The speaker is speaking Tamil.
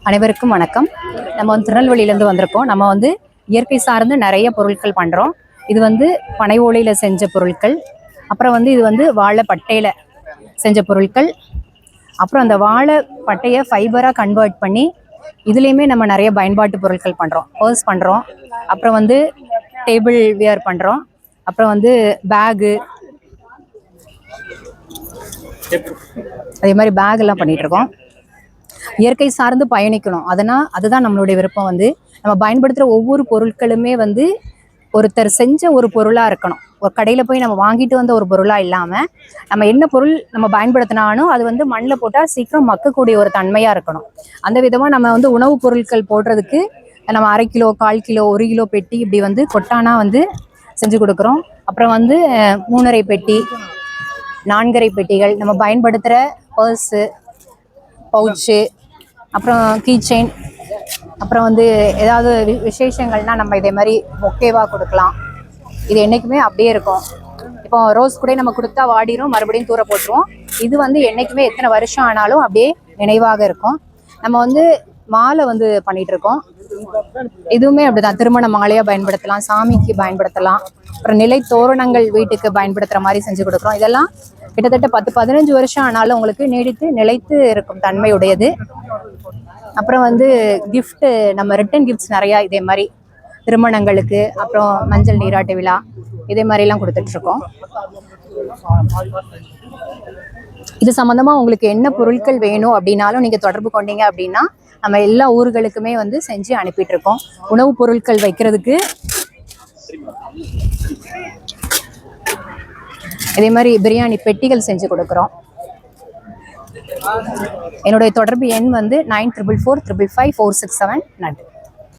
அனைவருக்கும் வணக்கம். நம்ம வந்து திருநெல்வேலியிலேருந்து வந்திருக்கோம். நம்ம வந்து இயற்கை சார்ந்து நிறைய பொருட்கள் பண்ணுறோம். இது வந்து பனை ஓலையில் செஞ்ச பொருட்கள், அப்புறம் வந்து இது வந்து வாழை பட்டையில் செஞ்ச பொருட்கள், அப்புறம் அந்த வாழை பட்டையை ஃபைபராக கன்வெர்ட் பண்ணி இதுலேயுமே நம்ம நிறைய பயன்பாட்டு பொருட்கள் பண்ணுறோம். பர்ஸ் பண்ணுறோம், அப்புறம் வந்து டேபிள் வியர் பண்ணுறோம், அப்புறம் வந்து பேகு, அதே மாதிரி பேக் எல்லாம் பண்ணிகிட்ருக்கோம். இயற்கை சார்ந்து பயணிக்கணும், அதுதான் நம்மளுடைய விருப்பம். வந்து நம்ம பயன்படுத்துகிற ஒவ்வொரு பொருட்களுமே வந்து ஒருத்தர் செஞ்ச ஒரு பொருளாக இருக்கணும். ஒரு கடையில் போய் நம்ம வாங்கிட்டு வந்த ஒரு பொருளாக இல்லாமல் நம்ம என்ன பொருள் நம்ம பயன்படுத்தினாலும் அது வந்து மண்ணில் போட்டால் சீக்கிரம் மக்கக்கூடிய ஒரு தன்மையாக இருக்கணும். அந்த விதமாக நம்ம வந்து உணவுப் பொருட்கள் போடுறதுக்கு நம்ம 1/2 கிலோ, 1/4 கிலோ, 1 கிலோ பெட்டி இப்படி வந்து கொட்டானா வந்து செஞ்சு கொடுக்குறோம். அப்புறம் வந்து 3/2 பெட்டி, 4/2 பெட்டிகள், நம்ம பயன்படுத்துகிற பர்ஸு, பவுச்சு, அப்புறம் கீ செயின், அப்புறம் வந்து ஏதாவது விசேஷங்கள்னால் நம்ம இதே மாதிரி மொக்கேவாக கொடுக்கலாம். இது என்றைக்குமே அப்படியே இருக்கும். இப்போ ரோஸ் கூட நம்ம கொடுத்தா வாடிரும், மறுபடியும் தூர போட்டுருவோம். இது வந்து என்றைக்குமே எத்தனை வருஷம் ஆனாலும் அப்படியே நினைவாக இருக்கும். நம்ம வந்து மாலை வந்து பண்ணிகிட்ருக்கோம். இதுவுமே அப்படிதான், திருமண மாலையாக பயன்படுத்தலாம், சாமிக்கு பயன்படுத்தலாம், அப்புறம் நிலை தோரணங்கள் வீட்டுக்கு பயன்படுத்துகிற மாதிரி செஞ்சு கொடுக்குறோம். இதெல்லாம் கிட்டத்தட்ட 10-15 வருஷம் ஆனாலும் உங்களுக்கு நீடித்து நிலைத்து இருக்கும் தன்மையுடையது. அப்புறம் வந்து கிஃப்ட்டு, நம்ம ரிட்டன் கிஃப்ட்ஸ் நிறையா இதே மாதிரி திருமணங்களுக்கு, அப்புறம் மஞ்சள் நீராட்டு விழா, இதே மாதிரிலாம் கொடுத்துட்ருக்கோம். இது சம்மந்தமாக உங்களுக்கு என்ன பொருட்கள் வேணும் அப்படின்னாலும் நீங்கள் தொடர்பு கொண்டீங்க அப்படின்னா நம்ம எல்லா ஊர்களுக்குமே வந்து செஞ்சு அனுப்பிட்டுருக்கோம். உணவுப் பொருட்கள் வைக்கிறதுக்கு இதே மாதிரி பிரியாணி பெட்டிகள் செஞ்சு கொடுக்குறோம். என்னுடைய தொடர்பு எண் வந்து 9444555467. நன்றி.